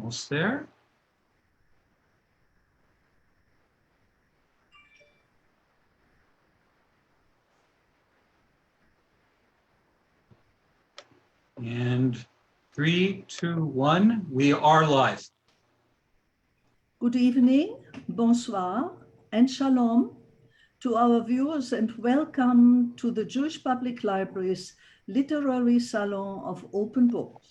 almost there. And 3, 2, 1, we are live. Good evening, bonsoir, and shalom to our viewers, and welcome to the Jewish Public Library's Literary Salon of Open Books.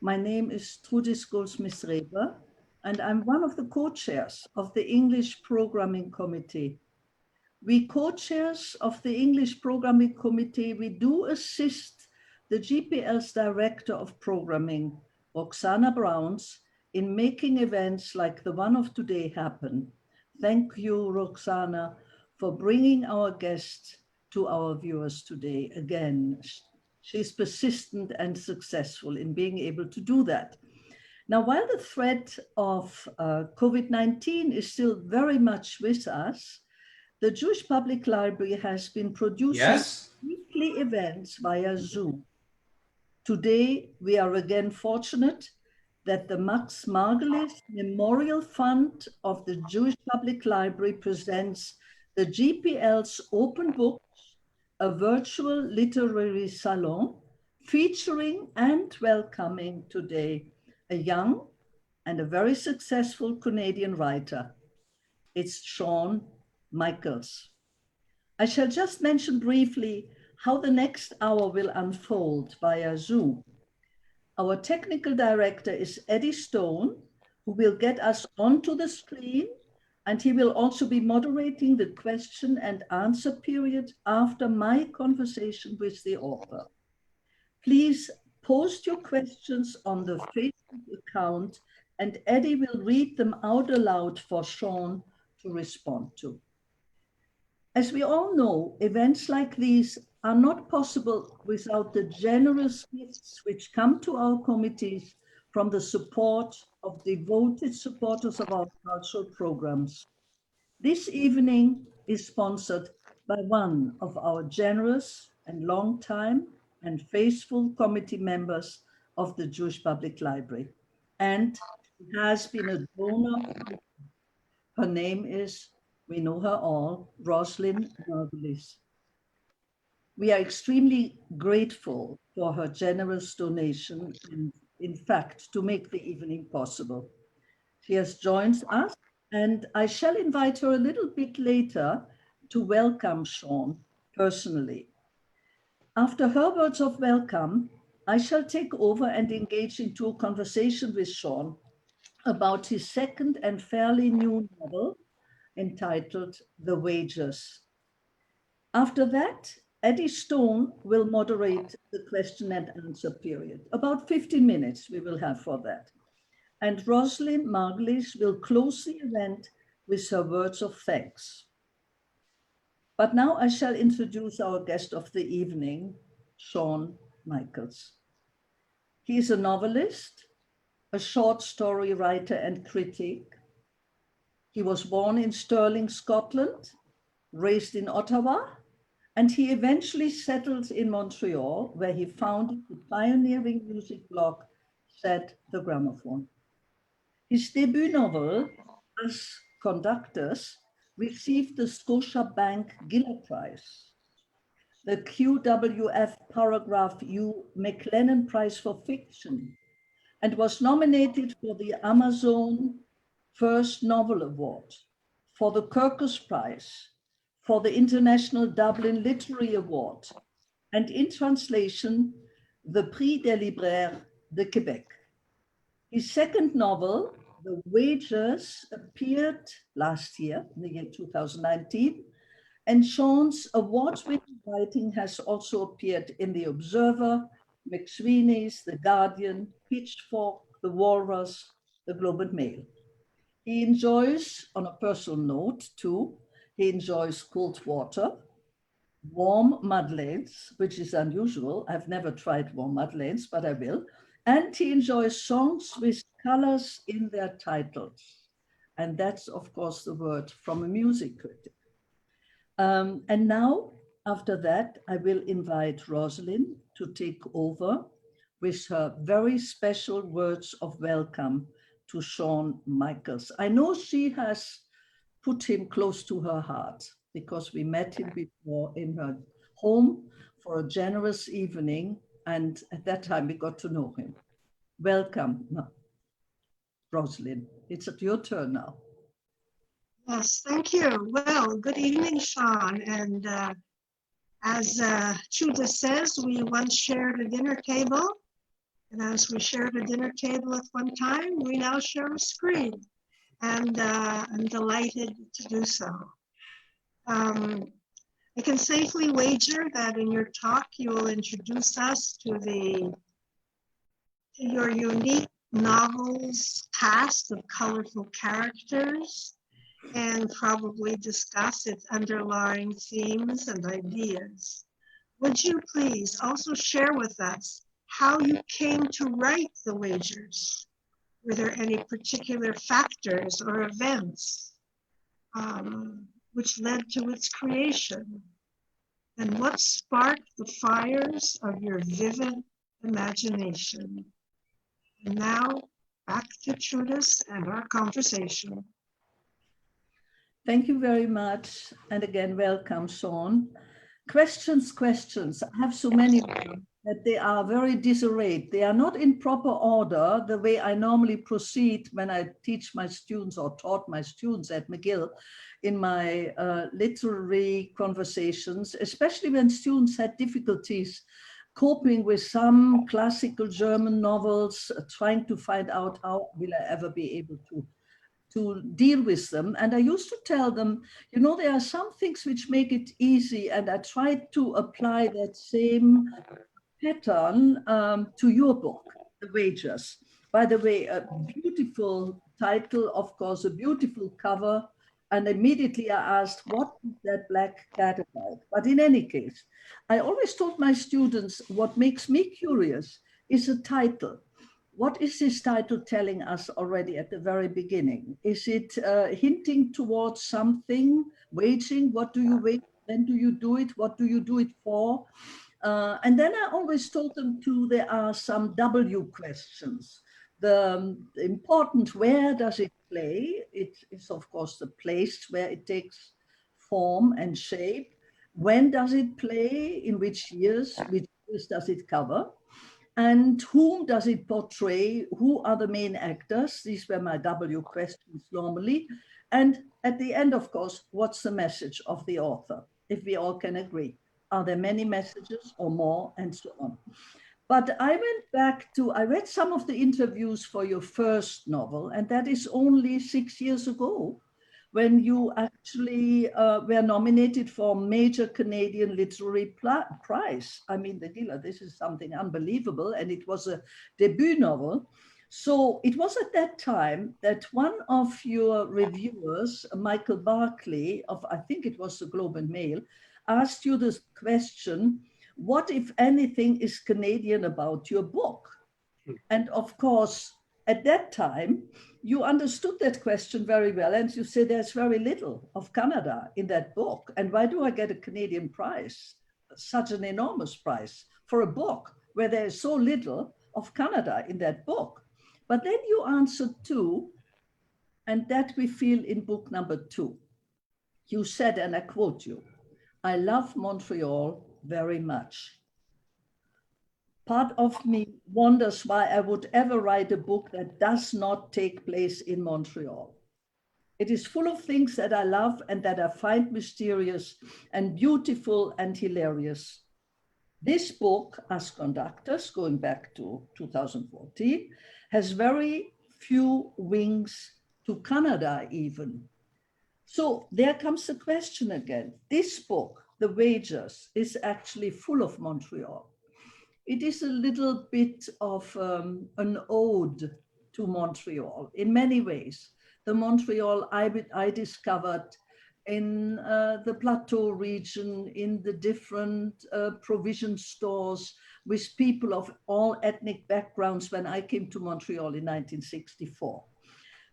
My name is Trudis Goldsmith-Reber, and I'm one of the co-chairs of the English Programming Committee. We co-chairs of the English Programming Committee, we do assist the GPL's Director of Programming, Roxana Browns, in making events like the one of today happen. Thank you, Roxana, for bringing our guest to our viewers today. Again, she's persistent and successful in being able to do that. Now, while the threat of COVID-19 is still very much with us, the Jewish Public Library has been producing weekly events via Zoom. Today, we are again fortunate that the Max Margulis Memorial Fund of the Jewish Public Library presents the GPL's Open Books, a virtual literary salon, featuring and welcoming today a young and a very successful Canadian writer. It's Sean Michaels. I shall just mention briefly how the next hour will unfold via Zoom. Our technical director is Eddie Stone, who will get us onto the screen, and he will also be moderating the question and answer period after my conversation with the author. Please post your questions on the Facebook account, and Eddie will read them out aloud for Sean to respond to. As we all know, events like these are not possible without the generous gifts which come to our committees from the support of devoted supporters of our cultural programs. This evening is sponsored by one of our generous and long-time and faithful committee members of the Jewish Public Library, and has been a donor. Her name is, we know her all, Rosalind Margulis. We are extremely grateful for her generous donation and, in fact, to make the evening possible. She has joined us, and I shall invite her a little bit later to welcome Sean personally. After her words of welcome, I shall take over and engage into a conversation with Sean about his second and fairly new novel, entitled The Wages. After that, Eddie Stone will moderate the question and answer period. About 15 minutes we will have for that. And Rosalind Margulis will close the event with her words of thanks. But now I shall introduce our guest of the evening, Sean Michaels. He is a novelist, a short story writer and critic. He was born in Stirling, Scotland, raised in Ottawa, and he eventually settled in Montreal, where he founded the pioneering music blog, Set the Gramophone. His debut novel, As Conductors, received the Scotiabank Giller Prize, the QWF Paragraph U McLennan Prize for Fiction, and was nominated for the Amazon First Novel Award, for the Kirkus Prize, for the International Dublin Literary Award, and in translation, the Prix des Libraires de Québec. His second novel, The Wages, appeared last year, in the year 2019, and Sean's award-winning writing has also appeared in The Observer, McSweeney's, The Guardian, Pitchfork, The Walrus, The Globe and Mail. He enjoys, on a personal note too, he enjoys cold water, warm madeleines, which is unusual. I've never tried warm madeleines, but I will. And he enjoys songs with colors in their titles. And that's, of course, the word from a music critic. And now, after that, I will invite Rosalind to take over with her very special words of welcome to Shawn Michaels. I know she has put him close to her heart because we met him before in her home for a generous evening, and at that time we got to know him. Welcome, Rosalind. It's your turn now. Yes, thank you. Well, good evening, Sean. And as Chuda says, we once shared a dinner table. And as we shared a dinner table at one time, we now share a screen. And I'm delighted to do so. I can safely wager that in your talk, you will introduce us to your unique novel's cast of colorful characters, and probably discuss its underlying themes and ideas. Would you please also share with us how you came to write The Wagers? Were there any particular factors or events which led to its creation? And what sparked the fires of your vivid imagination? And now, back to Trudis and our conversation. Thank you very much. And again, welcome, Shawn. Questions. I have so many of them that they are very disarrayed. They are not in proper order, the way I normally proceed when I teach my students or taught my students at McGill in my literary conversations, especially when students had difficulties coping with some classical German novels, trying to find out how will I ever be able to deal with them. And I used to tell them, you know, there are some things which make it easy, and I tried to apply that same pattern to your book, The Wagers. By the way, a beautiful title, of course, a beautiful cover, and immediately I asked, what is that black cat about? But in any case, I always told my students, what makes me curious is a title. What is this title telling us already at the very beginning? Is it hinting towards something, waging? What do you wage? When do you do it? What do you do it for? And then I always told them too, there are some W questions. The important, where does it play? It is of course the place where it takes form and shape. When does it play? In which years? Which years does it cover? And whom does it portray? Who are the main actors? These were my W questions normally. And at the end, of course, what's the message of the author? If we all can agree. Are there many messages or more, and so on? But I went back to, I read some of the interviews for your first novel, and that is only 6 years ago, when you actually were nominated for a major Canadian literary prize. I mean, the Gila, this is something unbelievable, and it was a debut novel. So it was at that time that one of your reviewers, Michael Barclay of, I think it was the Globe and Mail, asked you this question, what, if anything, is Canadian about your book? And of course, at that time, you understood that question very well, and you said there's very little of Canada in that book. And why do I get a Canadian prize, such an enormous prize, for a book where there is so little of Canada in that book? But then you answered too, and that we feel in book number 2. You said, and I quote you, I love Montreal very much. Part of me wonders why I would ever write a book that does not take place in Montreal. It is full of things that I love and that I find mysterious and beautiful and hilarious. This book, As Conductors, going back to 2014, has very few wings to Canada even. So there comes the question again. This book, The Wagers, is actually full of Montreal. It is a little bit of an ode to Montreal in many ways. The Montreal I discovered in the Plateau region, in the different provision stores with people of all ethnic backgrounds when I came to Montreal in 1964.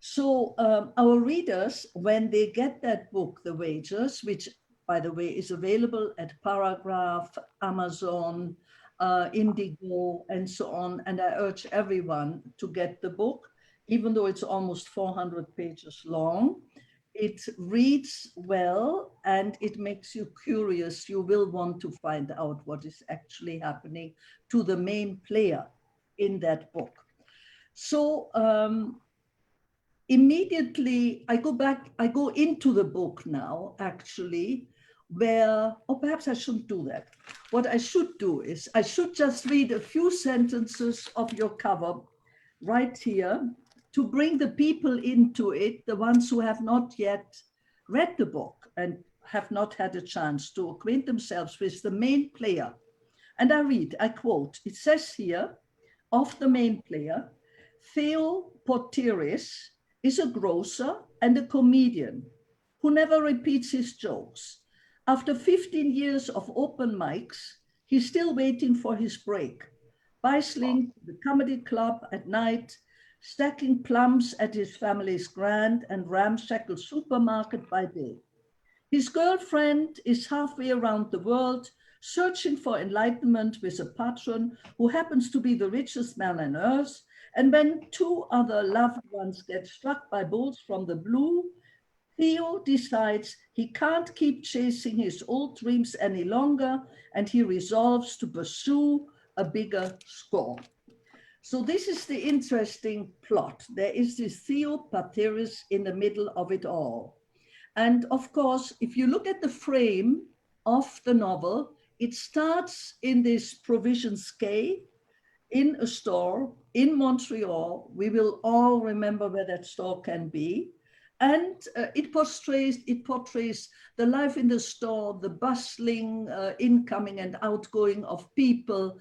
So our readers, when they get that book, The Wagers, which by the way is available at Paragraph, Amazon, Indigo, and so on, and I urge everyone to get the book. even though it's almost 400 pages long. It reads well and it makes you curious. You will want to find out what is actually happening to the main player in that book. So immediately I go into the book now, actually, where, or perhaps I shouldn't do that. What I should do is I should just read a few sentences of your cover right here to bring the people into it, the ones who have not yet read the book and have not had a chance to acquaint themselves with the main player. And I quote, it says here, of the main player, Theo Porteris is a grocer and a comedian who never repeats his jokes. After 15 years of open mics, he's still waiting for his break, bicycling to the comedy club at night, stacking plums at his family's grand and ramshackle supermarket by day. His girlfriend is halfway around the world, searching for enlightenment with a patron who happens to be the richest man on earth. And when two other loved ones get struck by bolts from the blue, Theo decides he can't keep chasing his old dreams any longer, and he resolves to pursue a bigger score. So this is the interesting plot. There is this Theo Porteris in the middle of it all. And of course, if you look at the frame of the novel, it starts in this Provisions Quay in a store in Montreal. We will all remember where that store can be. And it portrays the life in the store, the bustling incoming and outgoing of people,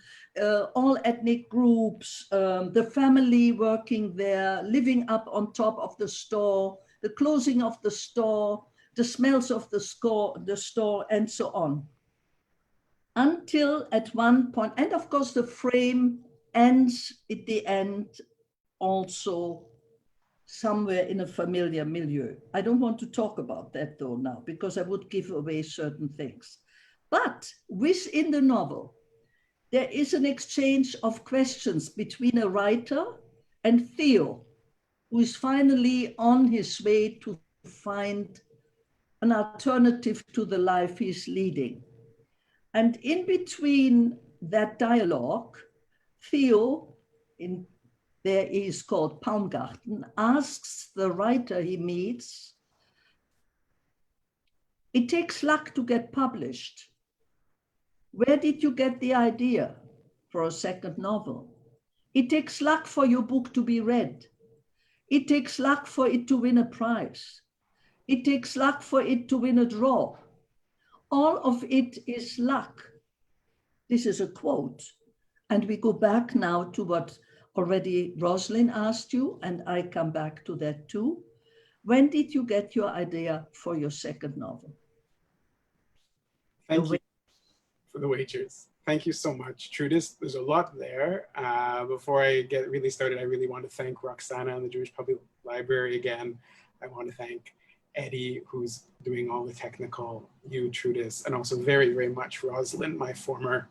all ethnic groups, the family working there, living up on top of the store, the closing of the store, the smells of the store, and so on. Until at one point, and of course the frame ends at the end also somewhere in a familiar milieu. I don't want to talk about that though now, because I would give away certain things. But within the novel, there is an exchange of questions between a writer and Theo, who is finally on his way to find an alternative to the life he's leading. And in between that dialogue, Theo, there is called Baumgarten, asks the writer he meets, it takes luck to get published. Where did you get the idea for a second novel? It takes luck for your book to be read. It takes luck for it to win a prize. It takes luck for it to win a draw. All of it is luck. This is a quote. And we go back now to what already Rosalind asked you, and I come back to that too. When did you get your idea for your second novel? Thank you for the wagers. Thank you so much, Trudis. There's a lot there. Before I get really started, I really want to thank Roxana and the Jewish Public Library again. I want to thank Eddie, who's doing all the technical, you, Trudis, and also very, very much Rosalind, my former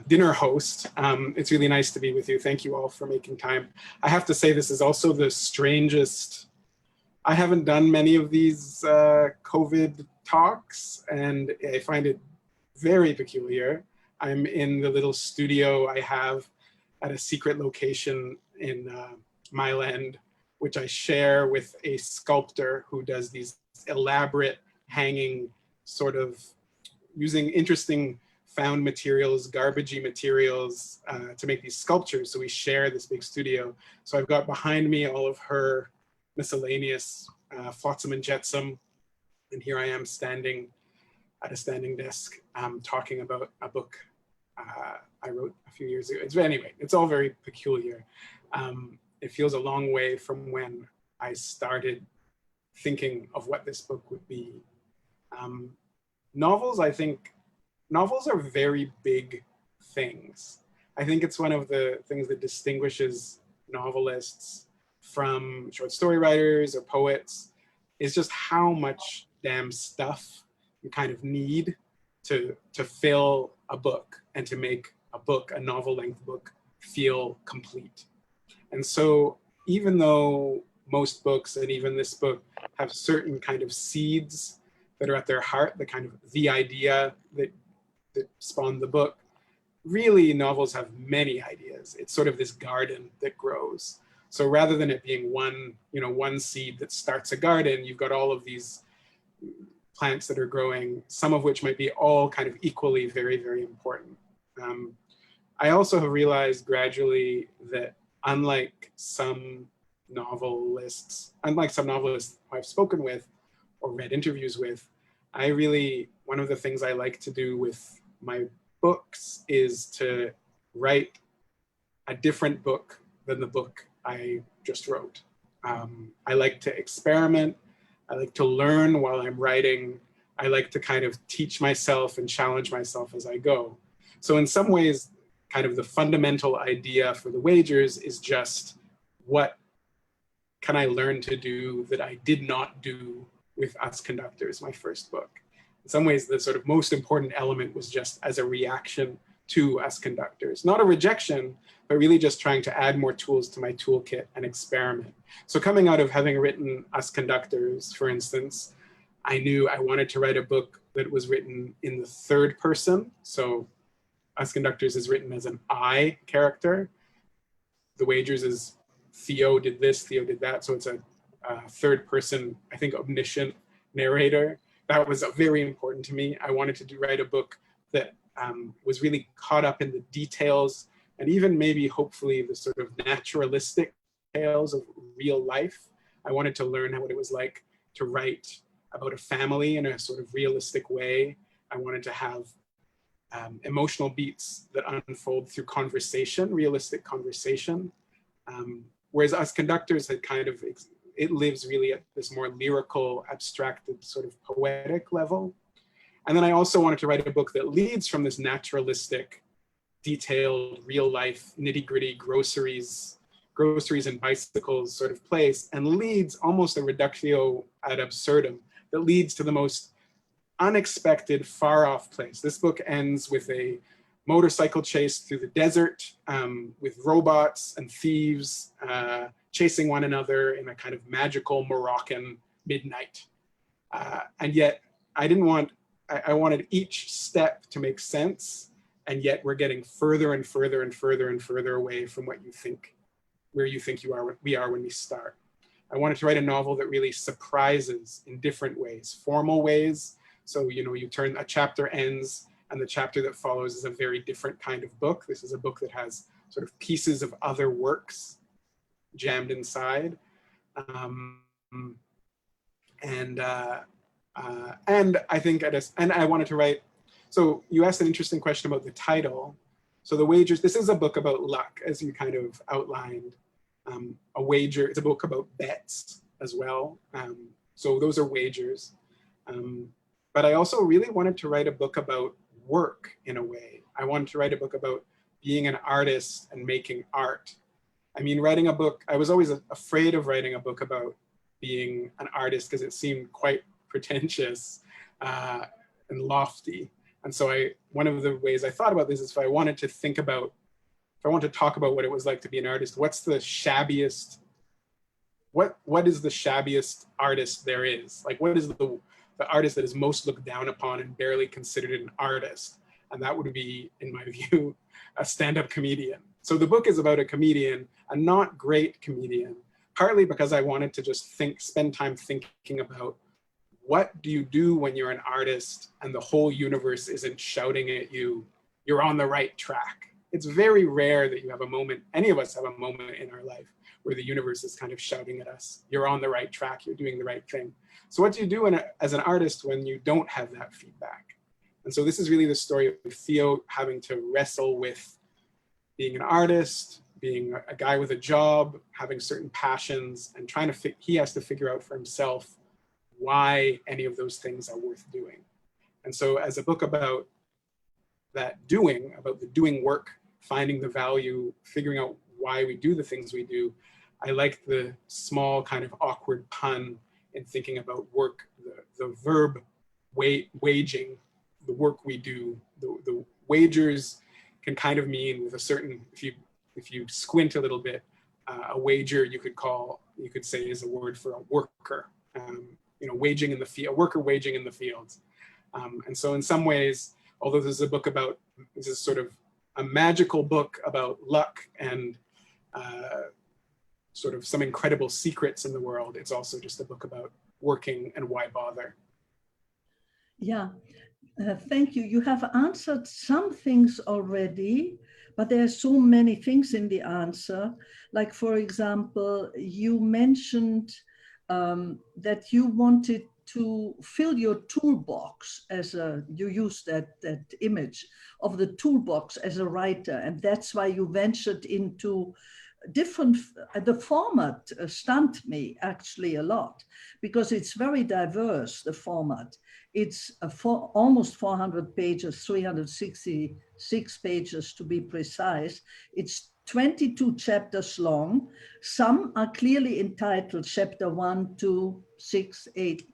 dinner host. It's really nice to be with you. Thank you all for making time. I have to say, this is also the strangest. I haven't done many of these COVID talks, and I find it very peculiar. I'm in the little studio I have at a secret location in Mile End, which I share with a sculptor who does these elaborate hanging, sort of using interesting found materials, garbagey materials to make these sculptures. So we share this big studio. So I've got behind me all of her miscellaneous flotsam and jetsam. And here I am standing at a standing desk talking about a book I wrote a few years ago. Anyway, it's all very peculiar. It feels a long way from when I started thinking of what this book would be. Novels, I think, novels are very big things. I think it's one of the things that distinguishes novelists from short story writers or poets, is just how much damn stuff you kind of need to fill a book and to make a book, a novel length book, feel complete. And so even though most books, and even this book, have certain kind of seeds that are at their heart, the kind of the idea that spawned the book, really novels have many ideas. It's sort of this garden that grows. So rather than it being one seed that starts a garden, you've got all of these plants that are growing, some of which might be all kind of equally very, very important. I also have realized gradually that unlike some novelists I've spoken with or read interviews with, one of the things I like to do with my books is to write a different book than the book I just wrote. I like to experiment. I like to learn while I'm writing. I like to kind of teach myself and challenge myself as I go. So in some ways, kind of the fundamental idea for the Wagers is just, what can I learn to do that I did not do with Us Conductors, my first book? In some ways, the sort of most important element was just as a reaction to Us Conductors. Not a rejection, but really just trying to add more tools to my toolkit and experiment. So coming out of having written Us Conductors, for instance, I knew I wanted to write a book that was written in the third person. So Us Conductors is written as an I character. The Wagers is Theo did this, Theo did that. So it's a third person, I think, omniscient narrator. That was very important to me. I wanted to write a book that was really caught up in the details and even maybe hopefully the sort of naturalistic tales of real life. I wanted to learn what it was like to write about a family in a sort of realistic way. I wanted to have emotional beats that unfold through conversation, realistic conversation. Whereas Us Conductors had kind of, it lives really at this more lyrical, abstracted, sort of poetic level. And then I also wanted to write a book that leads from this naturalistic, detailed, real life, nitty gritty groceries and bicycles sort of place, and leads almost a reductio ad absurdum that leads to the most unexpected, far off place. This book ends with a motorcycle chase through the desert with robots and thieves chasing one another in a kind of magical Moroccan midnight. And yet I wanted each step to make sense, and yet we're getting further and further and further and further away from where you think we are when we start. I wanted to write a novel that really surprises in different ways, formal ways. So, a chapter ends and the chapter that follows is a very different kind of book. This is a book that has sort of pieces of other works jammed inside. And I think I wanted to write, so you asked an interesting question about the title. So The Wagers, this is a book about luck, as you kind of outlined. A wager, it's a book about bets as well. So those are wagers. But I also really wanted to write a book about work in a way. I wanted to write a book about being an artist and making art. I mean, writing a book, I was always afraid of writing a book about being an artist because it seemed quite pretentious and lofty. And so one of the ways I thought about this is if I wanted to talk about what it was like to be an artist, what's the shabbiest, what is the shabbiest artist there is? Like, what is the artist that is most looked down upon and barely considered an artist? And that would be, in my view, a stand-up comedian. So the book is about a comedian, a not great comedian, partly because I wanted to just spend time thinking about what do you do when you're an artist and the whole universe isn't shouting at you, you're on the right track. It's very rare that you have a moment, any of us have a moment in our life where the universe is kind of shouting at us, you're on the right track, you're doing the right thing. So what do you do as an artist when you don't have that feedback? And so this is really the story of Theo having to wrestle with being an artist, being a guy with a job, having certain passions, and he has to figure out for himself why any of those things are worth doing. And so as a book about the doing work, finding the value, figuring out why we do the things we do, I like the small kind of awkward pun in thinking about work, the verb waging, the work we do, the wagers can kind of mean with a certain, if you squint a little bit, A wager, you could say, is a word for a worker. Waging in the field, a worker waging in the fields. And so in some ways, although this is sort of a magical book about luck and sort of some incredible secrets in the world, it's also just a book about working and why bother. Yeah, thank you. You have answered some things already, but there are so many things in the answer. Like, for example, you mentioned that you wanted to fill your toolbox you used that image of the toolbox as a writer, and that's why you ventured into different, the format stunned me actually a lot, because it's very diverse, the format. It's almost 400 pages, 366 pages to be precise. It's 22 chapters long. Some are clearly entitled chapter 1, 2, 6, 8,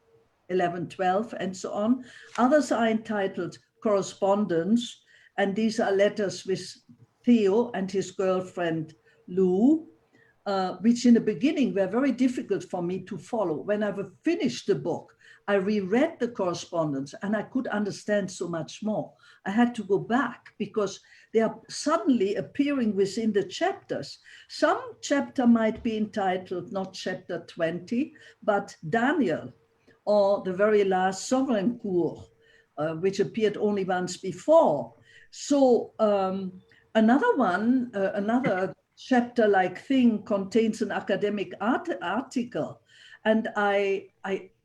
11, 12, and so on. Others are entitled correspondence, and these are letters with Theo and his girlfriend Lou, which in the beginning were very difficult for me to follow. When I finished the book, I reread the correspondence and I could understand so much more. I had to go back because they are suddenly appearing within the chapters. Some chapter might be entitled not chapter 20, but Daniel, or the very last Sovereign Cour, which appeared only once before. So another chapter-like thing contains an academic article. And I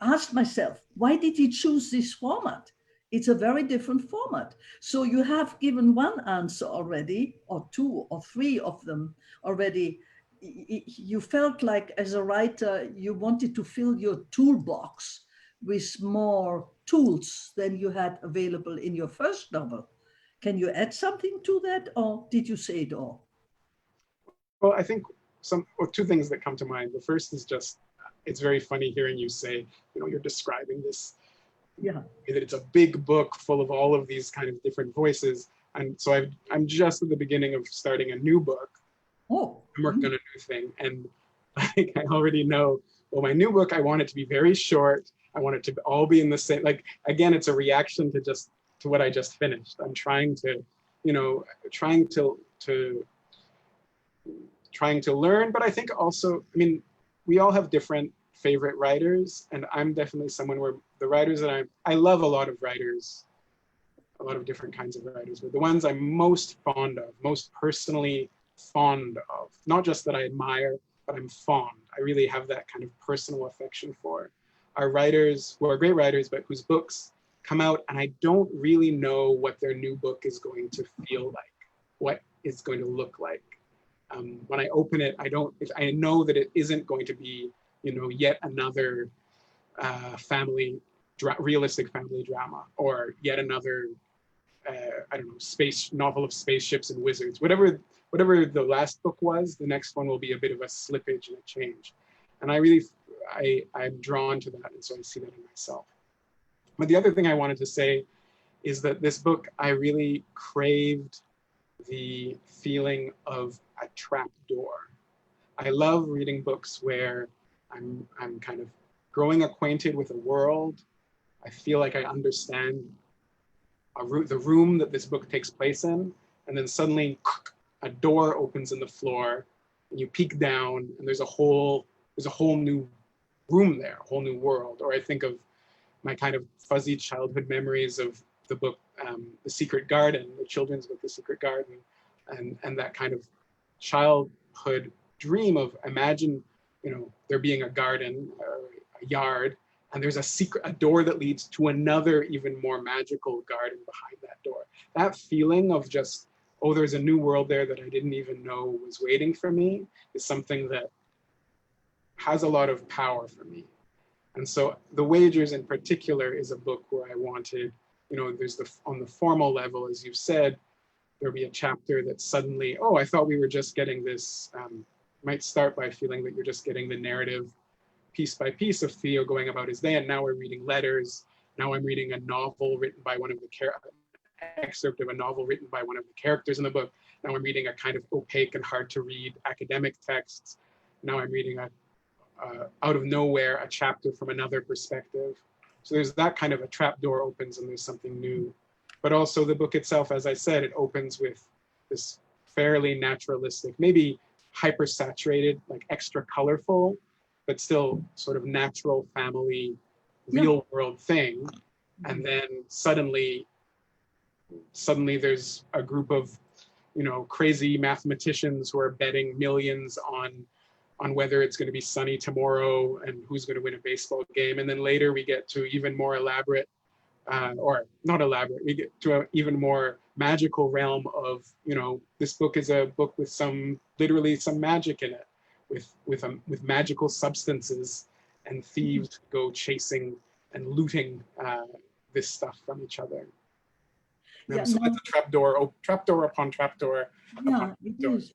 asked myself, why did he choose this format? It's a very different format. So you have given one answer already, or two or three of them already. You felt like as a writer, you wanted to fill your toolbox with more tools than you had available in your first novel. Can you add something to that, or did you say it all? Well, I think two things that come to mind. The first is just, it's very funny hearing you say, you're describing this, yeah, that it's a big book full of all of these kind of different voices. And so I'm just at the beginning of starting a new book. Oh. I'm working on a new thing. And I already know, well, my new book, I want it to be very short. I want it to all be in the same, again, it's a reaction to what I just finished. I'm trying to learn, but I think also, we all have different favorite writers, and I'm definitely someone where the writers that I love a lot of writers, a lot of different kinds of writers, but the ones I'm most fond of, most personally fond of, not just that I admire, but I'm fond. I really have that kind of personal affection for, are writers who are great writers, but whose books come out and I don't really know what their new book is going to feel like, what it's going to look like. When I open it, I know that it isn't going to be, yet another realistic family drama, or yet another, space novel of spaceships and wizards. Whatever the last book was, the next one will be a bit of a slippage and a change. And I'm drawn to that, and so I see that in myself. But the other thing I wanted to say is that this book, I really craved the feeling of a trap door. I love reading books where I'm kind of growing acquainted with a world. I feel like I understand the room that this book takes place in, and then suddenly a door opens in the floor, and you peek down, and there's a whole new room there, a whole new world. Or I think of my kind of fuzzy childhood memories of the book, The Secret Garden, the children's book, The Secret Garden, and that kind of childhood dream of, imagine, there being a garden or a yard, and there's a door that leads to another even more magical garden behind that door. That feeling of just, oh, there's a new world there that I didn't even know was waiting for me, is something that has a lot of power for me. And so The Wagers in particular is a book where I wanted, there's on the formal level, as you've said, there'll be a chapter that suddenly, oh, I thought we were just getting this, might start by feeling that you're just getting the narrative piece by piece of Theo going about his day, and now we're reading letters. Now I'm reading a novel written by one of the excerpt of a novel written by one of the characters in the book. Now I'm reading a kind of opaque and hard to read academic text. Now I'm reading out of nowhere a chapter from another perspective. So there's that kind of a trap door opens and there's something new. But also the book itself, as I said, it opens with this fairly naturalistic, maybe hyper-saturated, like extra colorful, but still sort of natural family, real world thing. And then suddenly there's a group of, you know, crazy mathematicians who are betting millions on whether it's going to be sunny tomorrow and who's going to win a baseball game. And then later we get to even more elaborate, or not elaborate, we get to an even more magical realm of, you know, this book is a book with literally some magic in it, with magical substances, and thieves go chasing and looting this stuff from each other. So it's a trapdoor upon trapdoor. Yeah, it is.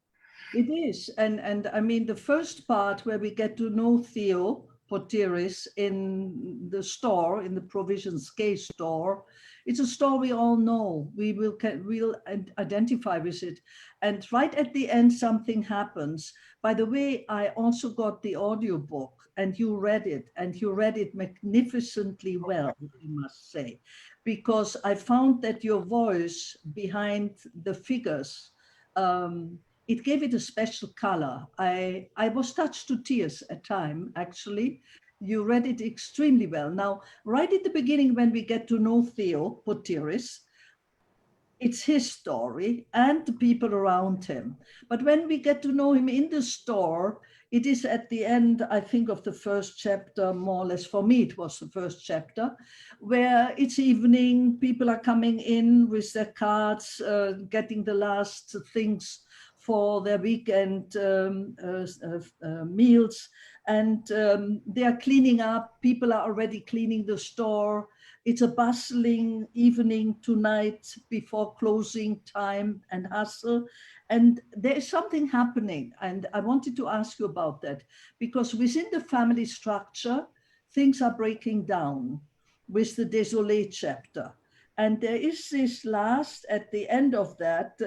It is. And I mean, the first part where we get to know Theo Potiris in the store, in the Provisions K store, it's a store we all know. We'll identify with it. And right at the end, something happens. By the way, I also got the audiobook and you read it, and you read it magnificently well, I must say, because I found that your voice behind the figures, it gave it a special color. I was touched to tears at time, actually. You read it extremely well. Now, right at the beginning, when we get to know Theo Potiris, it's his story and the people around him. But when we get to know him in the store, it is at the end, I think, of the first chapter, more or less. For me, it was the first chapter, where it's evening, people are coming in with their carts, getting the last things for their weekend meals, and they are cleaning up. People are already cleaning the store. It's a bustling evening tonight before closing time and hustle. And there is something happening. And I wanted to ask you about that, because within the family structure, things are breaking down with the Désolé chapter. And there is this last, at the end of that,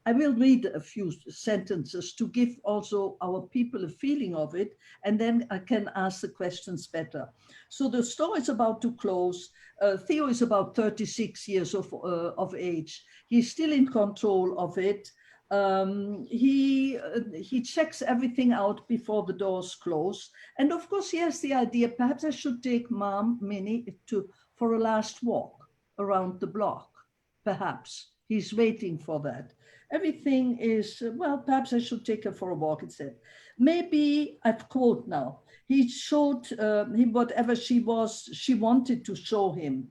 I will read a few sentences to give also our people a feeling of it, and then I can ask the questions better. So the store is about to close. Theo is about 36 years of age. He's still in control of it. He checks everything out before the doors close. And of course, he has the idea, perhaps I should take Mom, Minnie, for a last walk around the block. Perhaps he's waiting for that. Everything is, well, perhaps I should take her for a walk, it said. Maybe, I've quote now, he showed him whatever she wanted to show him.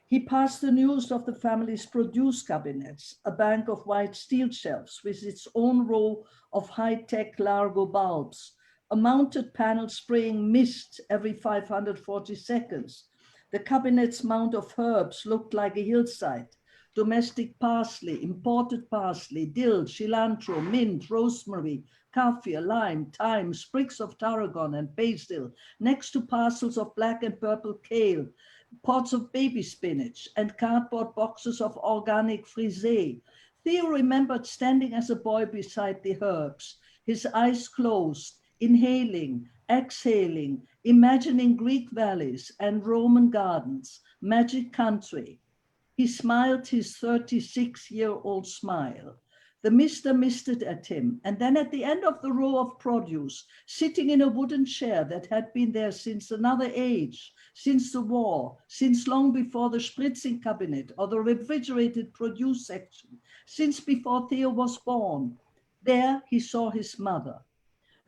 He passed the news of the family's produce cabinets, a bank of white steel shelves with its own row of high-tech Largo bulbs, a mounted panel spraying mist every 540 seconds. The cabinet's mound of herbs looked like a hillside. Domestic parsley, imported parsley, dill, cilantro, mint, rosemary, kaffir, lime, thyme, sprigs of tarragon and basil, next to parcels of black and purple kale, pots of baby spinach, and cardboard boxes of organic frisée. Theo remembered standing as a boy beside the herbs, his eyes closed, inhaling, exhaling, imagining Greek valleys and Roman gardens, magic country. He smiled his 36-year-old smile. The mister misted at him, and then at the end of the row of produce, sitting in a wooden chair that had been there since another age, since the war, since long before the spritzing cabinet or the refrigerated produce section, since before Theo was born, there he saw his mother.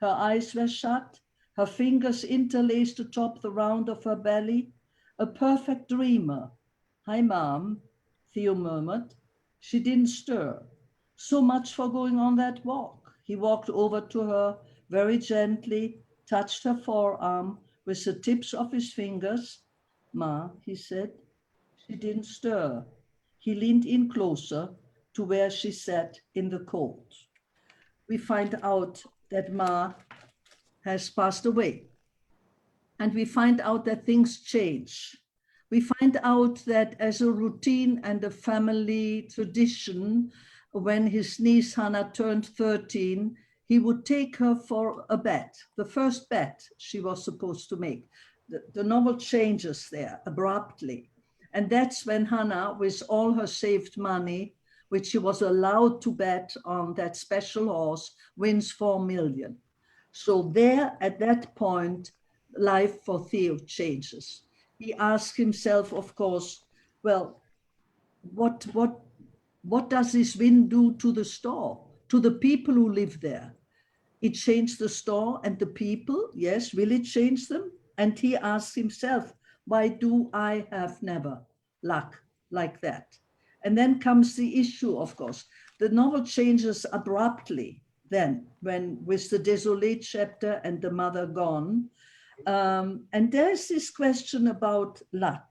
Her eyes were shut, her fingers interlaced atop the round of her belly, a perfect dreamer. "Hi, Mom," Theo murmured. She didn't stir. So much for going on that walk. He walked over to her very gently, touched her forearm with the tips of his fingers. "Ma," he said. She didn't stir. He leaned in closer to where she sat in the cold. We find out that Ma has passed away. And we find out that things change. we find out that as a routine and a family tradition, when his niece Hannah turned 13, he would take her for a bet, the first bet she was supposed to make. The novel changes there abruptly. And that's when Hannah, with all her saved money, which she was allowed to bet on that special horse, wins 4 million. So there, at that point, life for Theo changes. He asks himself, of course, well, what does this win do to the store, to the people who live there? It changed the store and the people, yes, will it change them? And he asks himself, why do I have never luck like that? And then comes the issue, of course. The novel changes abruptly then, when with the Désolé chapter and the mother gone. And there's this question about luck,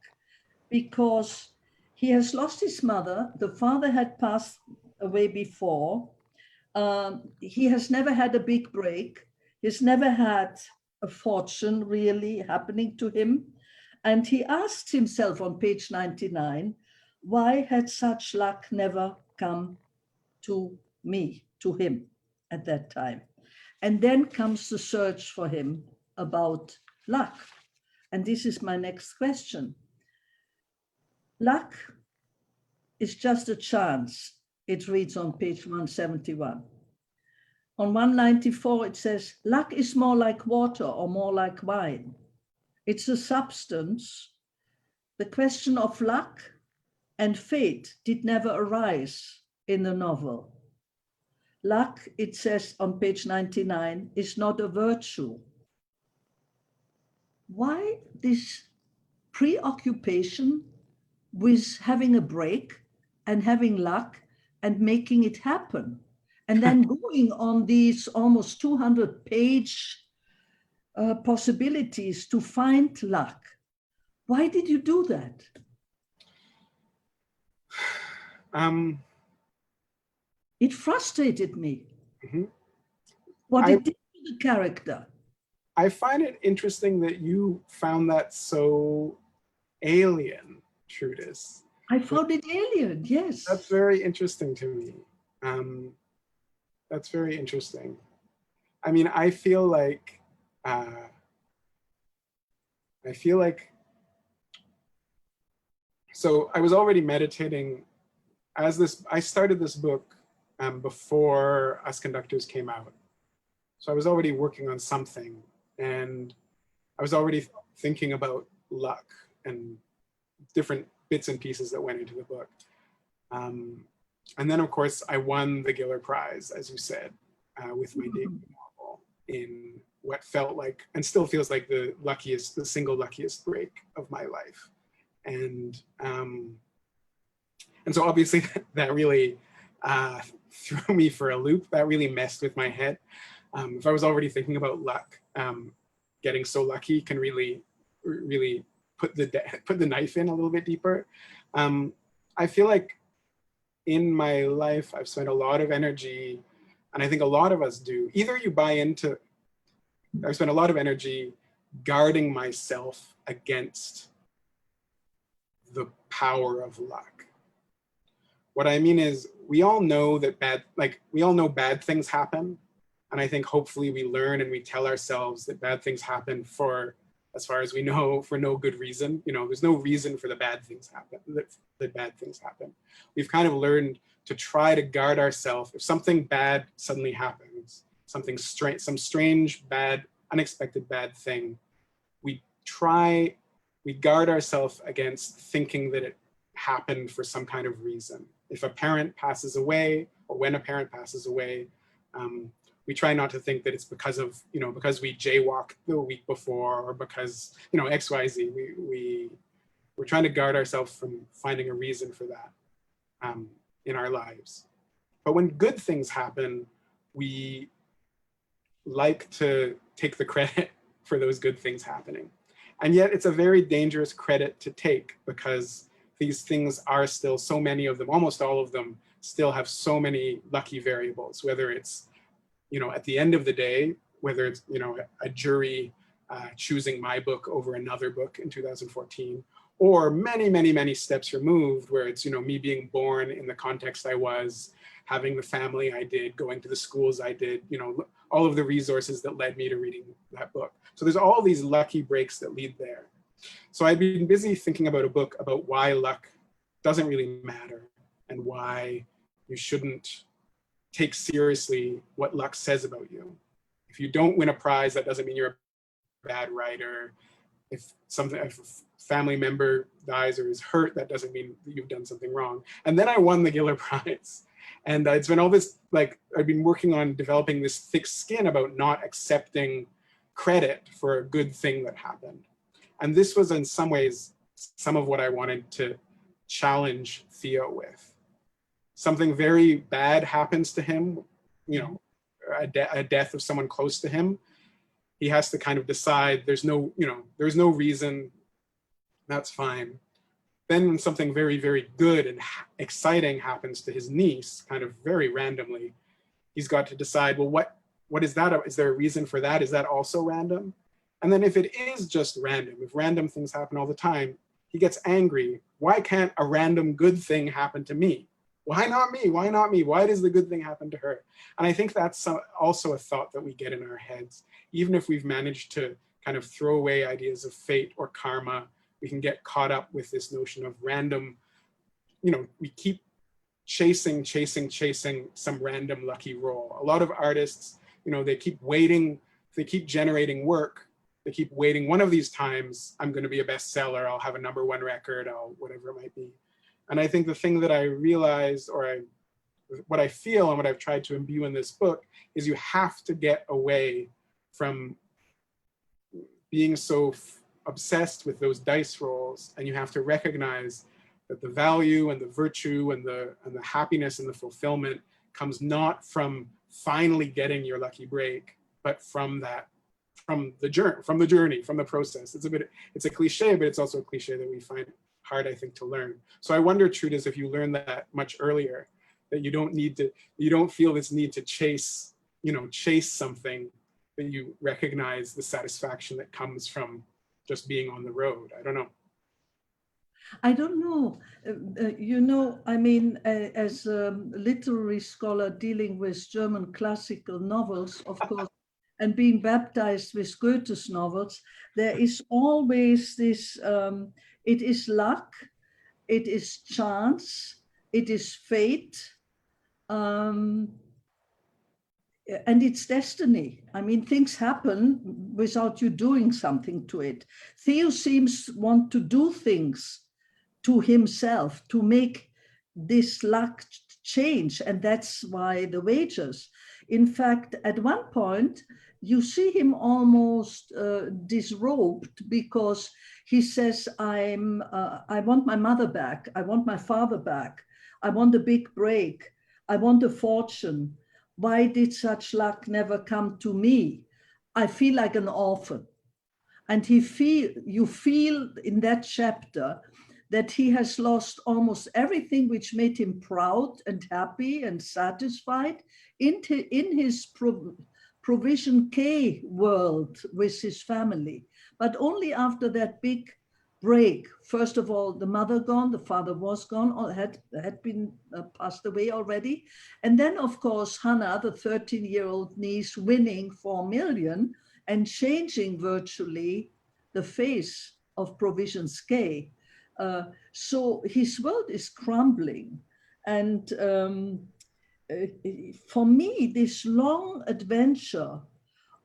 because he has lost his mother. The father had passed away before. He has never had a big break. He's never had a fortune really happening to him. And he asked himself on page 99, why had such luck never come to me, to him at that time? And then comes the search for him about luck. And this is my next question. Luck is just a chance. It reads on page 171. On 194, it says, luck is more like water or more like wine. It's a substance. The question of luck and fate did never arise in the novel. Luck, it says on page 99, is not a virtue. Why this preoccupation with having a break and having luck and making it happen? And then going on these almost 200-page possibilities to find luck. Why did you do that? It frustrated me. Mm-hmm. What it did to the character. I find it interesting that you found that so alien, Trudis. I found it alien, yes. That's very interesting to me. That's very interesting. I mean, I feel like so I was already meditating as I started this book before Us Conductors came out. So I was already working on something, and I was already thinking about luck and different bits and pieces that went into the book. And then, of course, I won the Giller Prize, as you said, with my debut novel in what felt like, and still feels like, the single luckiest break of my life. And so obviously that really threw me for a loop. That really messed with my head. If I was already thinking about luck, getting so lucky can really put the knife in a little bit deeper. I feel like in my life, I've spent a lot of energy, and I think a lot of us do. Either you buy into, I've spent a lot of energy guarding myself against the power of luck. What I mean is, we all know that bad things happen. And I think hopefully we learn and we tell ourselves that bad things happen for, as far as we know, for no good reason. You know, there's no reason for the bad things happen, that bad things happen. We've kind of learned to try to guard ourselves. If something bad suddenly happens, some strange, bad, unexpected bad thing, we guard ourselves against thinking that it happened for some kind of reason. If a parent passes away, or when a parent passes away, we try not to think that it's because we jaywalked the week before, or because, X, Y, Z. We're trying to guard ourselves from finding a reason for that in our lives. But when good things happen, we like to take the credit for those good things happening. And yet it's a very dangerous credit to take, because these things are still, so many of them, almost all of them, still have so many lucky variables, whether it's, at the end of the day, whether it's, a jury choosing my book over another book in 2014, or many, many, many steps removed, where it's, you know, me being born in the context I was, having the family I did, going to the schools I did, you know, all of the resources that led me to reading that book. So there's all these lucky breaks that lead there. So I've been busy thinking about a book about why luck doesn't really matter and why you shouldn't take seriously what luck says about you. If you don't win a prize, that doesn't mean you're a bad writer. If a family member dies or is hurt, that doesn't mean that you've done something wrong. And then I won the Giller Prize. And it's been all this, like, I've been working on developing this thick skin about not accepting credit for a good thing that happened. And this was in some ways, some of what I wanted to challenge Theo with. Something very bad happens to him, you know, a death of someone close to him. He has to kind of decide there's no reason, that's fine. Then when something very, very good and exciting happens to his niece, kind of very randomly, he's got to decide, well, what is that? Is there a reason for that? Is that also random? And then if it is just random, if random things happen all the time, he gets angry. Why can't a random good thing happen to me? Why not me? Why not me? Why does the good thing happen to her? And I think that's also a thought that we get in our heads. Even if we've managed to kind of throw away ideas of fate or karma, we can get caught up with this notion of random, you know, we keep chasing some random lucky roll. A lot of artists, you know, they keep waiting, they keep generating work, they keep waiting. One of these times, I'm going to be a bestseller, I'll have a #1 record, whatever it might be. And I think the thing that I realized, what I feel and what I've tried to imbue in this book is you have to get away from being so obsessed with those dice rolls, and you have to recognize that the value and the virtue and the happiness and the fulfillment comes not from finally getting your lucky break, but from the journey, from the process. It's a cliche, but it's also a cliche that we find hard, I think, to learn. So I wonder, Trudas, if you learned that much earlier, that you don't feel this need to chase something, that you recognize the satisfaction that comes from just being on the road. I don't know. I don't know. You know, I mean, as a literary scholar dealing with German classical novels, of course, and being baptized with Goethe's novels, there is always this, it is luck, it is chance, it is fate, and it's destiny. I mean, things happen without you doing something to it. Theo seems to want to do things to himself to make this luck change, and that's why the wages. In fact, at one point, you see him almost disrobed, because he says, I want my mother back, I want my father back, I want a big break, I want a fortune. Why did such luck never come to me? I feel like an orphan. And you feel in that chapter that he has lost almost everything which made him proud and happy and satisfied in his Provision K world with his family. But only after that big break, first of all, the mother gone, the father was gone, or had been passed away already. And then, of course, Hannah, the 13-year-old niece, winning 4 million and changing virtually the face of Provisions K. So his world is crumbling. And for me, this long adventure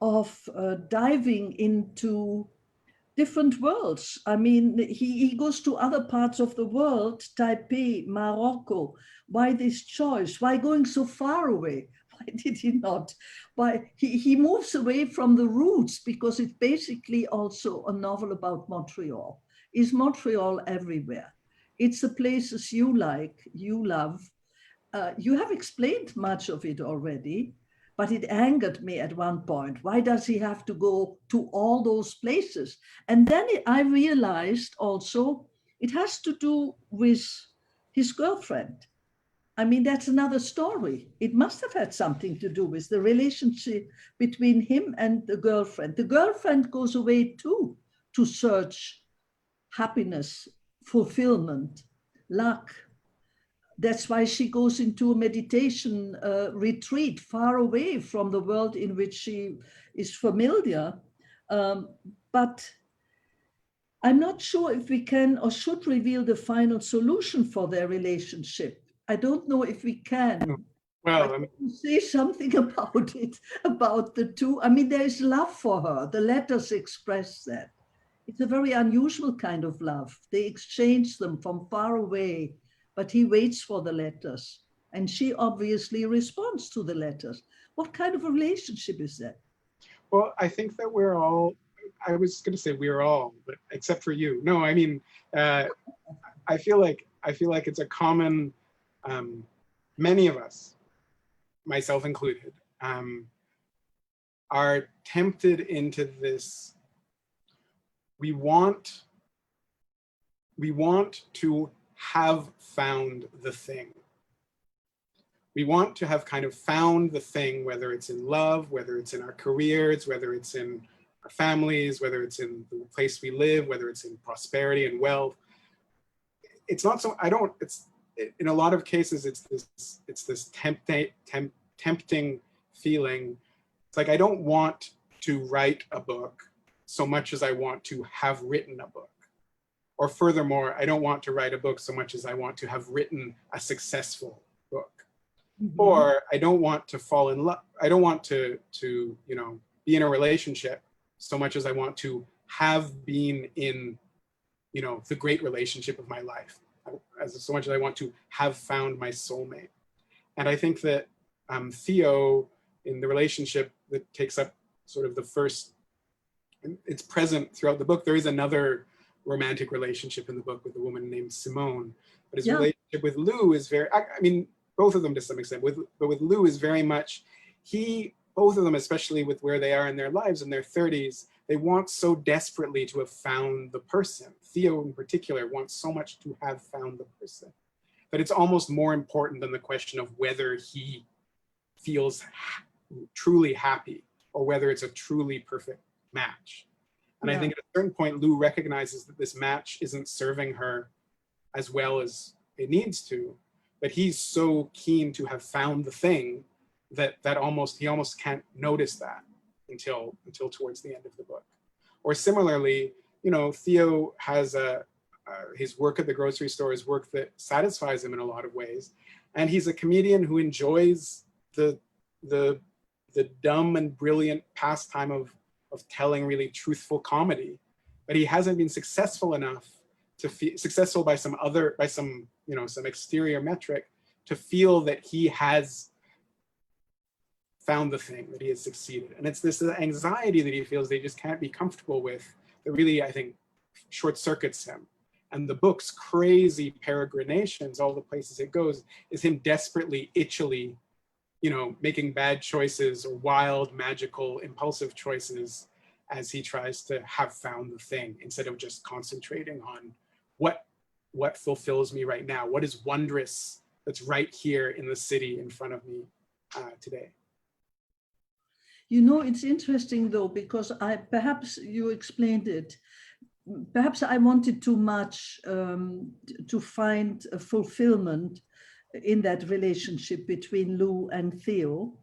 of diving into different worlds. I mean, he goes to other parts of the world, Taipei, Morocco. Why this choice? Why going so far away? Why did he not? Why he moves away from the roots, because it's basically also a novel about Montreal. Is Montreal everywhere? It's the places you like, you love. You have explained much of it already, but it angered me at one point. Why does he have to go to all those places? And then I realized also it has to do with his girlfriend. I mean, that's another story. It must have had something to do with the relationship between him and the girlfriend. The girlfriend goes away too to search happiness fulfillment, luck. That's why she goes into a meditation retreat far away from the world in which she is familiar. But I'm not sure if we can or should reveal the final solution for their relationship. I don't know if we can. Well, but you say something about it, about the two. I mean, there is love for her. The letters express that. It's a very unusual kind of love. They exchange them from far away, but he waits for the letters. And she obviously responds to the letters. What kind of relationship is that? well, I think that we're all, I was going to say we're all, but except for you. No, I mean, I feel like it's a common, many of us, myself included, are tempted into this. We want to have found the thing. We want to have kind of found the thing, whether it's in love, whether it's in our careers, whether it's in our families, whether it's in the place we live, whether it's in prosperity and wealth. It's not so, it's in a lot of cases, it's this tempting feeling. It's like, I don't want to write a book so much as I want to have written a book. Or furthermore, I don't want to write a book so much as I want to have written a successful book. Mm-hmm. Or I don't want to fall in love. I don't want to be in a relationship so much as I want to have been in, the great relationship of my life. So much as I want to have found my soulmate. And I think that Theo, in the relationship that takes up sort of the first, it's present throughout the book. There is another romantic relationship in the book with a woman named Simone, but his relationship with Lou is very, I mean, both of them to some extent, but with Lou is very much, both of them, especially with where they are in their lives in their 30s, they want so desperately to have found the person. Theo in particular wants so much to have found the person, but it's almost more important than the question of whether he feels truly happy or whether it's a truly perfect match. And I think at a certain point, Lou recognizes that this match isn't serving her as well as it needs to, but he's so keen to have found the thing that he almost can't notice that until towards the end of the book. Or similarly, Theo has his work at the grocery store is work that satisfies him in a lot of ways, and he's a comedian who enjoys the dumb and brilliant pastime of telling really truthful comedy, but he hasn't been successful enough to successful by some exterior metric to feel that he has found the thing, that he has succeeded. And it's this anxiety that he feels that he just can't be comfortable with that really, I think, short circuits him. And the book's crazy peregrinations, all the places it goes, is him desperately, itchily, making bad choices or wild, magical, impulsive choices as he tries to have found the thing, instead of just concentrating on what fulfills me right now, what is wondrous that's right here in the city in front of me today. It's interesting though, because perhaps you explained it. Perhaps I wanted too much to find a fulfillment in that relationship between Lou and Theo.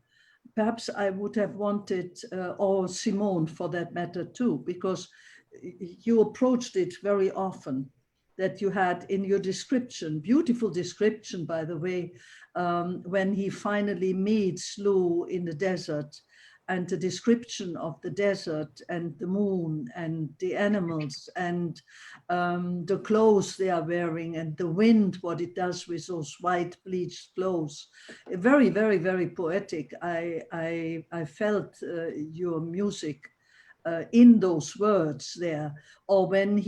Perhaps I would have wanted, or Simone for that matter too, because you approached it very often, that you had in your description, beautiful description, by the way, when he finally meets Lou in the desert, and the description of the desert and the moon and the animals and the clothes they are wearing and the wind, what it does with those white bleached clothes. Very, very, very poetic. I felt your music in those words there. Or when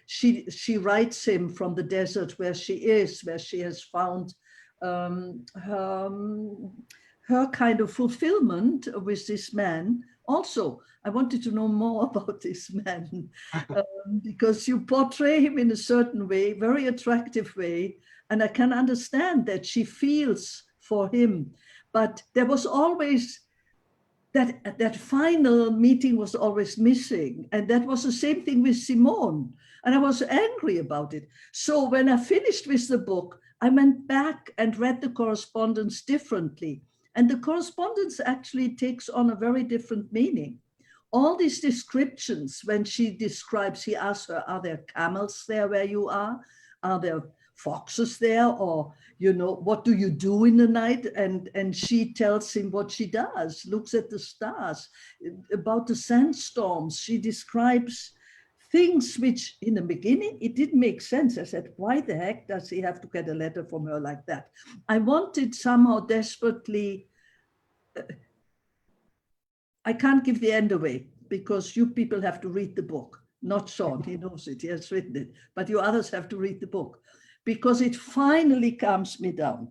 she writes him from the desert where she is, where she has found her kind of fulfillment with this man. Also, I wanted to know more about this man because you portray him in a certain way, very attractive way, and I can understand that she feels for him. But there was always that final meeting was always missing. And that was the same thing with Simone. And I was angry about it. So when I finished with the book, I went back and read the correspondence differently. And the correspondence actually takes on a very different meaning. All these descriptions, when she describes, he asks her, are there camels there where you are? Are there foxes there? Or, you know, what do you do in the night? And she tells him what she does, looks at the stars. About the sandstorms, she describes things which in the beginning, it didn't make sense. I said, why the heck does he have to get a letter from her like that? I wanted somehow desperately, I can't give the end away because you people have to read the book. Not Sean, he knows it, he has written it, but you others have to read the book because it finally calms me down.